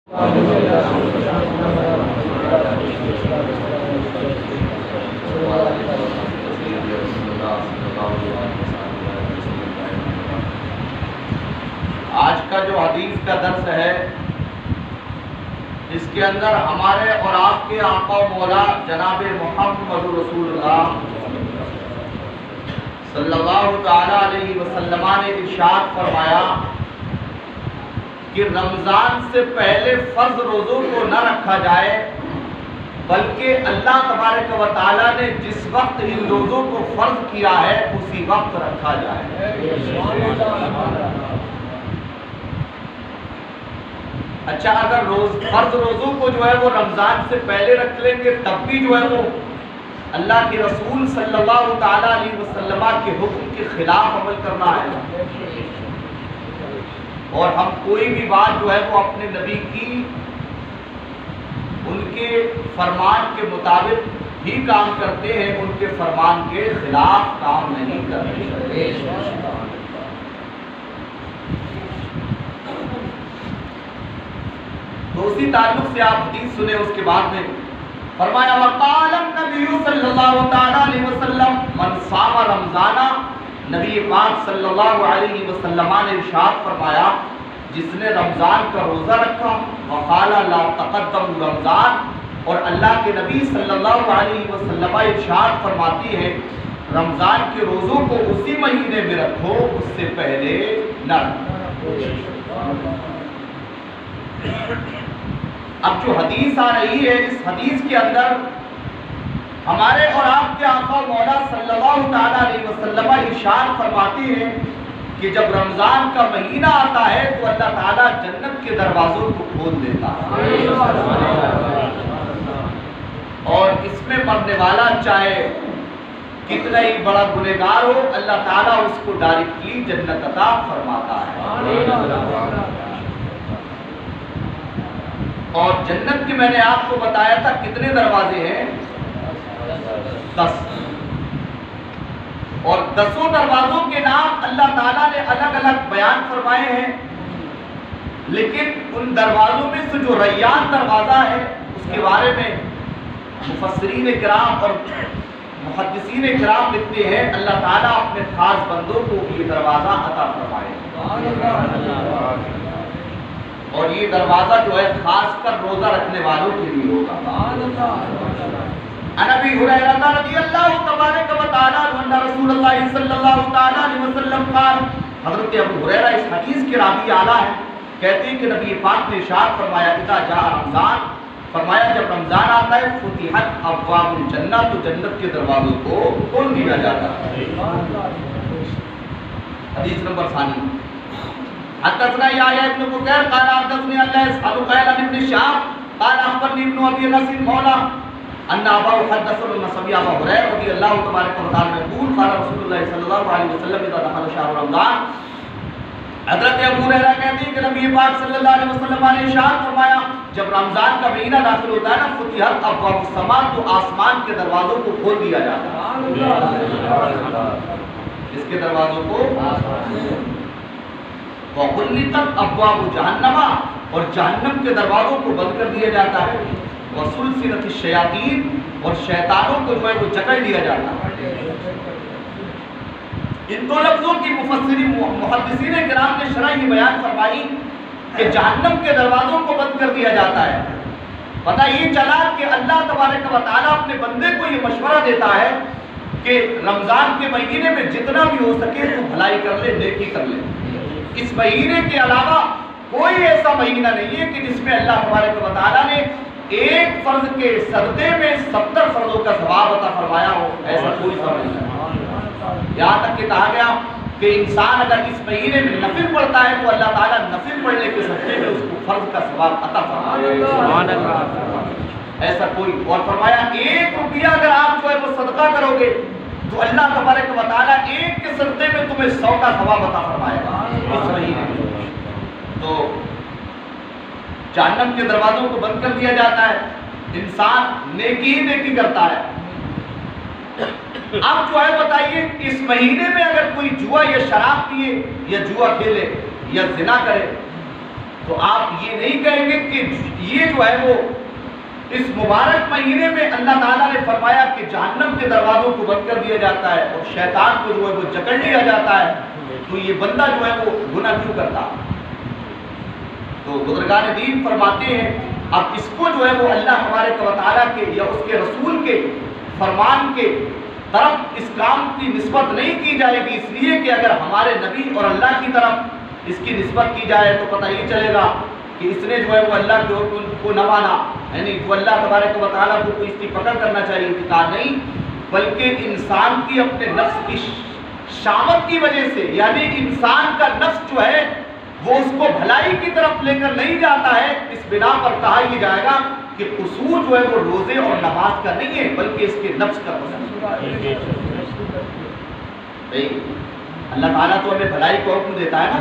آج کا جو حدیث کا درس ہے اس کے اندر ہمارے اور آپ کے آقا و مولا جناب محمد رسول اللہ صلی اللہ تعالی علیہ وسلم نے ارشاد فرمایا کہ رمضان سے پہلے فرض روزوں کو نہ رکھا جائے، بلکہ اللہ تبارک و تعالیٰ نے جس وقت ان روزوں کو فرض کیا ہے اسی وقت رکھا جائے۔ اچھا، اگر فرض روزوں کو جو ہے وہ رمضان سے پہلے رکھ لیں گے تب بھی جو ہے وہ اللہ کے رسول صلی اللہ تعالیٰ علیہ وسلم کے حکم کے خلاف عمل کرنا ہے، اور ہم کوئی بھی بات جو ہے وہ اپنے نبی کی ان کے فرمان کے مطابق ہی کام کرتے ہیں، ان کے فرمان کے خلاف کام نہیں کرتے۔ تو اسی تعلق سے آپ حدیث سنیں، اس کے بعد میں فرمایا وقال النبی صلی اللہ تعالی علیہ وسلم من صام رمضان، نبی پاک صلی اللہ علیہ وسلم نے ارشاد فرمایا جس نے رمضان کا روزہ رکھا، وقال لا تقدم رمضان، اور اللہ کے نبی صلی اللہ علیہ وسلم ارشاد فرماتی ہے رمضان کے روزوں کو اسی مہینے میں رکھو، اس سے پہلے نہ رکھو۔ اب جو حدیث آ رہی ہے اس حدیث کے اندر ہمارے اور آپ کے آقا مولا صلی اللہ تعالی علیہ وسلم ارشاد فرماتی ہے کہ جب رمضان کا مہینہ آتا ہے تو اللہ تعالیٰ جنت کے دروازوں کو کھول دیتا ہے، اور اس میں مرنے والا چاہے کتنا ہی بڑا گنہگار ہو، اللہ تعالیٰ اس کو ڈائریکٹلی جنت عطا فرماتا ہے۔ اور جنت کے میں نے آپ کو بتایا تھا کتنے دروازے ہیں؟ 10، اور 10 دروازوں کے نام اللہ تعالیٰ نے الگ الگ بیان فرمائے ہیں، لیکن ان دروازوں میں سے جو ریان دروازہ ہے اس کے بارے میں مفسرین کرام اور محدثین کرام لکھتے ہیں اللہ تعالیٰ اپنے خاص بندوں کو یہ دروازہ عطا فرمائے، اور یہ دروازہ جو ہے خاص کر روزہ رکھنے والوں کے لیے ہوگا۔ عن ابی ہریرہ رضی اللہ تبارک و تعالی عنہ رسول اللہ صلی اللہ تعالی علیہ وسلم قال، حضرت ابو ہریرہ اس حدیث کے راوی اعلیٰ ہیں، کہتے ہیں کہ نبی پاک نے ارشاد فرمایا اذا جاء رمضان، فرمایا جب رمضان آتا ہے فتحت ابواب الجنہ، تو جنت کے دروازوں کو کھول دیا جاتا ہے۔ حدیث نمبر ثانی، حدثنا یحییٰ ابن بکیر قال حدثنی الليث عن عقیل بن شهاب قال اخبرني ابن ابي نصر مولى ان ابا حدث النبي ابو هريره رضي الله تبارك وتعالى يقول قال رسول الله صلى الله عليه وسلم اذا دخل شهر رمضان، حضرت ابو ہریرہ کہتے ہیں کہ نبی پاک صلی اللہ علیہ وسلم نے ارشاد فرمایا جب رمضان کا مہینہ داخل ہوتا ہے نا فتحت ابواب السماء، تو آسمان کے دروازوں کو کھول دیا جاتا ہے، اس کے دروازوں کو وَغُلِّقَتْ أَبْوَابُ جَهَنَّمَ، اور جہنم کے دروازوں کو بند کر دیا جاتا ہے، وَسُلْسِلَتِ الشَّيَاطِينَ، اور شیطانوں کو جو ہے وہ جکڑ لیا جاتا ہے۔ ان دو لفظوں کی مفسرین محدثین کرام نے شرح یہ بیان فرمائی کہ جہنم کے دروازوں کو بند کر دیا جاتا ہے۔ پتہ یہ چلا کہ اللہ تبارک و تعالیٰ اپنے بندے کو یہ مشورہ دیتا ہے کہ رمضان کے مہینے میں جتنا بھی ہو سکے تو بھلائی کر لے، نیکی کر لے۔ اس مہینے کے علاوہ کوئی ایسا مہینہ نہیں ہے کہ جس میں اللہ تبارک و تعالیٰ نے ایک فرض کے صدقے میں 70 فرضوں کا ثواب عطا فرمایا ہو، ایسا کوئی سا مہینہ نہیں۔ یہاں تک کہ کہا گیا کہ انسان اگر اس مہینے میں نفل پڑھتا ہے تو اللہ تعالیٰ نفل پڑھنے کے صدقے میں اس کو فرض کا ثواب عطا فرمایا، ایسا کوئی۔ اور فرمایا 1 روپیہ اگر آپ جو ہے وہ صدقہ کرو گے تو اللہ تبارک و تعالیٰ 1 کے صدقے میں تمہیں 100 کا ثواب عطا فرمائے گا اس مہینے میں۔ تو جہنم کے دروازوں کو بند کر دیا جاتا ہے، انسان نیکی ہی نیکی کرتا ہے۔ اب جو ہے بتائیے اس مہینے میں اگر کوئی جوا یا شراب پیے یا جوا کھیلے یا زنا کرے تو آپ یہ نہیں کہیں گے کہ جو ہے وہ اس مبارک مہینے میں اللہ تعالیٰ نے فرمایا کہ جہنم کے دروازوں کو بند کر دیا جاتا ہے اور شیطان کو جو ہے وہ جکڑ لیا جاتا ہے، تو یہ بندہ جو ہے وہ گناہ کیوں کرتا؟ تو بزرگان دین فرماتے ہیں اب اس کو جو ہے وہ اللہ تبارک و تعالیٰ کے یا اس کے رسول کے فرمان کے طرف اس کام کی نسبت نہیں کی جائے گی، اس لیے کہ اگر ہمارے نبی اور اللہ کی طرف اس کی نسبت کی جائے تو پتہ یہ چلے گا کہ اس نے جو ہے وہ اللہ کے حکم کو نہ مانا، یعنی تو اللہ تبارک و تعالیٰ کو اس کی پکڑ کرنا چاہیے، کہا نہیں، بلکہ انسان کی اپنے نفس کی شامت کی وجہ سے، یعنی انسان کا نفس جو ہے وہ اس کو بھلائی کی طرف لے کر نہیں جاتا ہے، اس بنا پر کہا یہ جائے گا کہ قصور جو ہے وہ روزے اور نماز کا نہیں ہے بلکہ اس کے نفس کا قصور ہے۔ اللہ تعالیٰ تو ہمیں بھلائی کو حکم دیتا ہے نا۔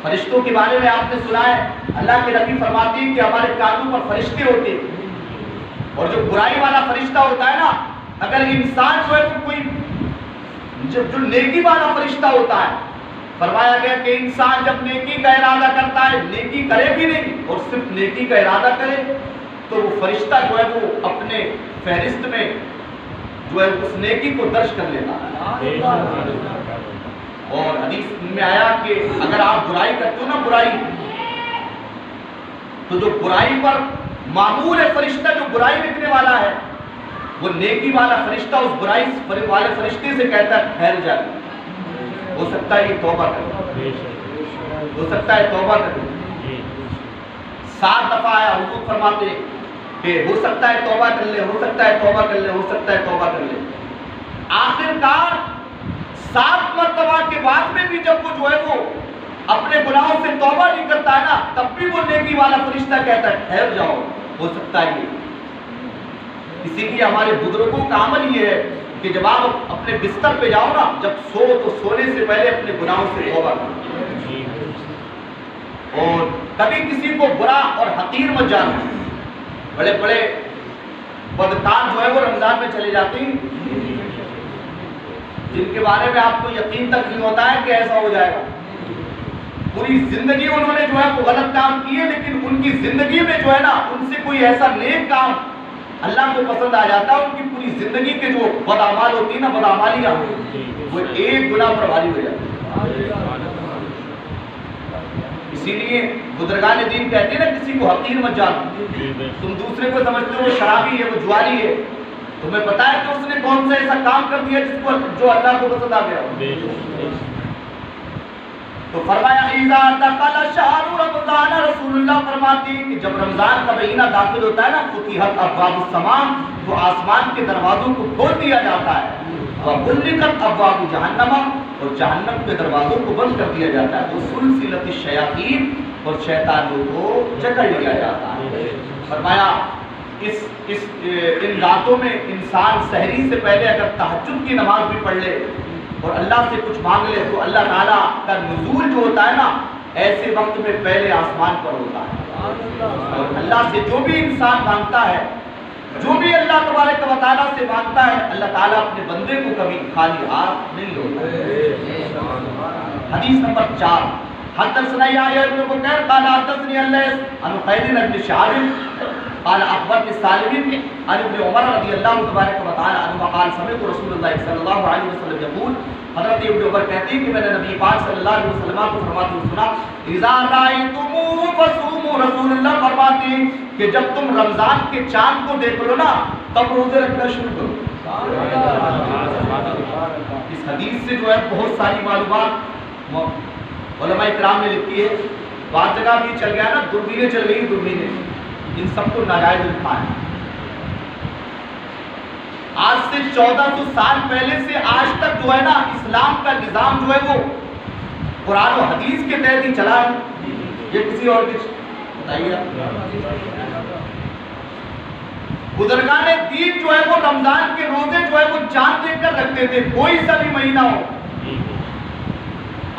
فرشتوں کے بارے میں آپ نے سنا ہے، اللہ کے نبی فرماتے ہیں کہ ہمارے کانوں پر فرشتے ہوتے ہیں، اور جو برائی والا فرشتہ ہوتا ہے نا، اگر انسان جو ہے تو کوئی جو نیکی والا فرشتہ ہوتا ہے، فرمایا گیا کہ انسان جب نیکی کا ارادہ کرتا ہے، نیکی کرے بھی نہیں اور صرف نیکی کا ارادہ کرے، تو وہ فرشتہ جو ہے وہ اپنے فہرست میں جو ہے اس نیکی کو درج کر لیتا ہے۔ اور حدیث میں آیا کہ اگر آپ برائی کرتے ہو نا، برائی، تو جو برائی پر معمول ہے فرشتہ جو برائی لکھنے والا ہے، وہ نیکی والا فرشتہ اس برائی والے فرشتے سے کہتا ہے ٹھہر جا، ہو سکتا ہے یہ توبہ کرے، ہو سکتا ہے توبہ کرے۔ 7 دفعہ آیا، حضور فرماتے کہ ہو سکتا ہے توبہ کر لے، ہو سکتا ہے توبہ کر لے، ہو سکتا ہے توبہ کر لے۔ آخر کار 7 مرتبہ کے بعد میں بھی جب وہ جو ہے وہ اپنے گناہوں سے توبہ نہیں کرتا ہے نا، تب بھی وہ نیکی والا فرشتہ کہتا ہے ٹھہر جاؤ، ہو سکتا ہے یہ۔ اسی لیے ہمارے بزرگوں کا عمل یہ ہے کہ جب آپ اپنے بستر پہ جاؤ نا، جب سو تو سونے سے پہلے اپنے گناہوں سے توبہ کرو، اور کبھی کسی کو برا اور حقیر مت جانو۔ بڑے بڑے بدکار جو ہے وہ رمضان میں چلے جاتے ہیں، جن کے بارے میں آپ کو یقین تک نہیں ہوتا ہے کہ ایسا ہو جائے گا۔ پوری زندگی انہوں نے جو ہے وہ غلط کام کیے، لیکن ان کی زندگی میں جو ہے نا ان سے کوئی ایسا نیک کام اللہ کو پسند آ جاتا ہے، ان کی پوری زندگی کے جو بدعمال ہوتی ہے نا، بدعمالیاں، وہ ایک گناہ پر بھاری ہو جاتی ہے۔ اسی لیے بزرگان دین کہتے ہیں نا کسی کو حقیر مت جانو۔ تم دوسرے کو سمجھتے ہو وہ شرابی ہے، وہ جواری ہے، تمہیں پتا ہے کہ اس نے کون سا ایسا کام کر دیا جس کو جو اللہ کو پسند آ گیا۔ تو فرمایا اذا دخل شہر رمضان، رسول اللہ فرماتے ہیں کہ جب رمضان کا مہینہ داخل ہوتا ہے نا، فتحت ابواب السماء، تو آسمان کے دروازوں کو کھول دیا جاتا ہے، وغلقت ابواب جہنم، اور جہنم کے دروازوں کو بند کر دیا جاتا ہے، وسلسلت الشیاطین، اور شیطانوں کو جکڑ لیا جاتا ہے۔ فرمایا ان راتوں میں انسان سحری سے پہلے اگر تہجد کی نماز بھی پڑھ لے اور اللہ سے کچھ مانگ لے، تو اللہ تعالیٰ کا نزول جو ہوتا ہے نا ایسے وقت میں پہلے آسمان پر ہوتا ہے، اور اللہ سے جو بھی انسان مانگتا ہے، جو بھی اللہ تبارک و تعالیٰ سے مانگتا ہے، اللہ تعالیٰ اپنے بندے کو کبھی خالی ہاتھ نہیں ہوتا۔ حدیث نمبر 4، حدثنا یحییٰ بن بکیر قال حدثنی الليث عن خالد بن شهاب قال اخبرني سالم عن ابن عمر رضی اللہ تبارک و تعالی عنہ قال سمعت رسول اللہ صلی اللہ علیہ وسلم یقول، حضرت ابن عمر کہتے ہیں کہ میں نے نبی پاک صلی اللہ علیہ وسلم کو فرماتے ہوئے سنا، اذا رأیتموہ فصوموا، رسول اللہ فرماتے ہیں کہ جب تم رمضان کے چاند کو دیکھ لو نا تب روزے رکھنا شروع کرو۔ اس حدیث سے جو ہے بہت ساری معلومات علماء کرام نے لکھی ہے۔ بعض جگہ بھی چل گیا نا، دوربینیں چل گئی، دوربینیں، ان سب کو ناجائز لکھا ہے۔ آج سے 1400 سال پہلے سے آج تک جو ہے نا اسلام کا نظام جو ہے وہ قرآن و حدیث کے تحت ہی چلا ہے، یہ کسی اور کی بتائیے۔ بزرگان دین جو ہے وہ رمضان کے روزے جو ہے وہ چاند دیکھ کر رکھتے تھے، کوئی سا بھی مہینہ ہو۔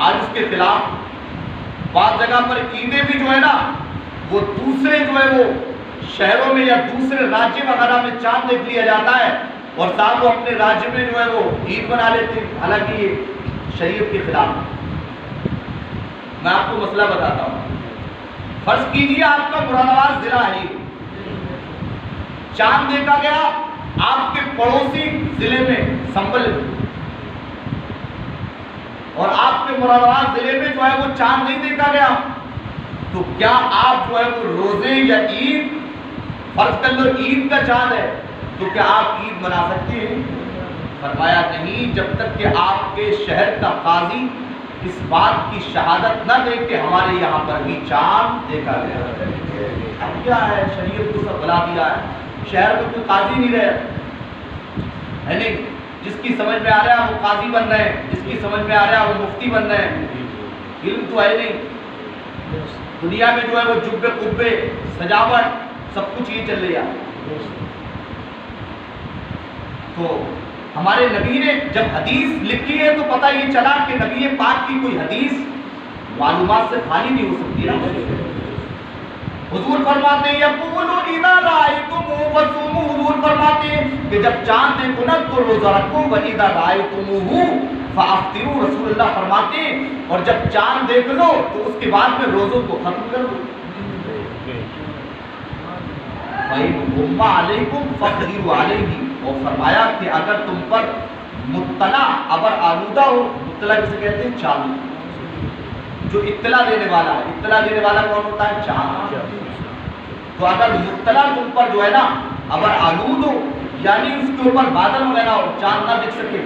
آج اس کے خلاف بعض جگہ پر عیدیں بھی جو ہے نا وہ دوسرے جو ہے وہ شہروں میں یا دوسرے راجیہ وغیرہ میں چاند دیکھ لیا جاتا ہے، اور صاحب وہ اپنے راجیہ میں جو ہے وہ عید بنا لیتے ہیں، حالانکہ یہ شریعت کے خلاف ہے۔ میں آپ کو مسئلہ بتاتا ہوں۔ فرض کیجیے آپ کا مراد آباد ضلع ہے، چاند دیکھا گیا آپ کے پڑوسی ضلع میں سنبل میں، اور آپ کے مراد آباد ضلع میں جو ہے وہ چاند نہیں دیکھا گیا، تو کیا آپ جو ہے وہ روزے یا عید، فرض کر لو عید کا چاند ہے، تو کیا آپ عید منا سکتے ہیں؟ فرمایا نہیں، جب تک کہ آپ کے شہر کا قاضی اس بات کی شہادت نہ دے کہ ہمارے یہاں پر بھی چاند دیکھا گیا۔ اب کیا ہے، شریعت کو سب بلا دیا ہے، شہر میں کوئی قاضی نہیں رہے ہے نہیں، جس کی سمجھ میں آ رہا ہے وہ قاضی بن رہے ہیں، جس کی سمجھ میں آ رہا ہے وہ مفتی بن رہے ہیں، علم تو ہے نہیں، دنیا میں جو ہے وہ جبے قبے سجاوٹ سب کچھ یہ چل رہا ہے۔ تو ہمارے نبی نے جب حدیث لکھی ہے تو پتہ یہ چلا کہ نبی پاک کی کوئی حدیث معلومات سے خالی نہیں ہو سکتی نا۔ حضور فرماتے ہیں یقولوا اذا رأیتموہ فصوموا، حضور فرماتے ہیں کہ جب چاند دیکھو نا تو روزہ رکھو، واذا رأیتموہ فافطروا، رسول اللہ فرماتے ہیں اور جب چاند دیکھ لو تو اس کے بعد میں روزوں کو ختم کر دو۔ فَإِنْ غُمَّ عَلَيْكُمْ فَاقْدِرُوا عَلَيْهِ، اور فرمایا کہ اگر تم پر مطلع ابر آلودہ ہو، مطلع کسے کہتے ہیں؟ چاند، جو اطلاع دینے والا ہے، اطلاع دینے والا کون ہوتا ہے؟ چاند۔ تو اگر مطلع تم پر جو ہے نا ابر آلود ہو، یعنی اس کے اوپر بادل وغیرہ ہو، چاند نہ دیکھ سکے،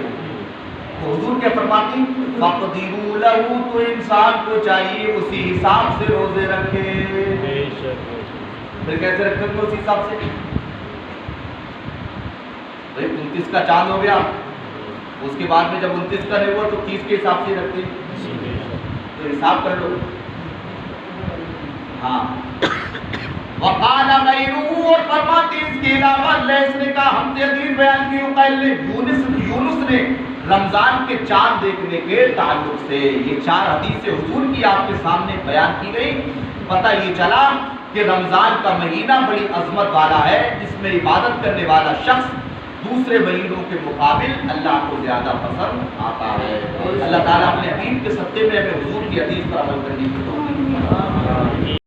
تو حضور کیا فرماتی؟ فَقْدِرُوا لَهُ، تو انسان کو چاہیے اسی حساب سے روزے رکھے۔ پھر کیسے رکھیں گے اسی حساب سے؟ 29 کا چاند ہو گیا، اس کے بعد میں جب 29 کا نہیں ہوا تو 30 کے حساب سے رکھتے ہیں، تو حساب کر لو۔ ہاں، وقال غیرہ، اور فرماتے اس کے علاوہ لیس نے کہا، ہم سے حدیث بیان کی قائل نے یونس نے رمضان کے چاند دیکھنے کے تعلق سے، یہ 4 حدیث حضور کی آپ کے سامنے بیان کی گئی۔ پتہ یہ چلا کہ رمضان کا مہینہ بڑی عظمت والا ہے، جس میں عبادت کرنے والا شخص دوسرے مہینوں کے مقابل اللہ کو زیادہ پسند آتا ہے۔ اللہ تعالیٰ اپنے حبیب کے صدقے میں ہمیں حضور کی حدیث پر عمل کرنے کی توفیق عطا فرمائے۔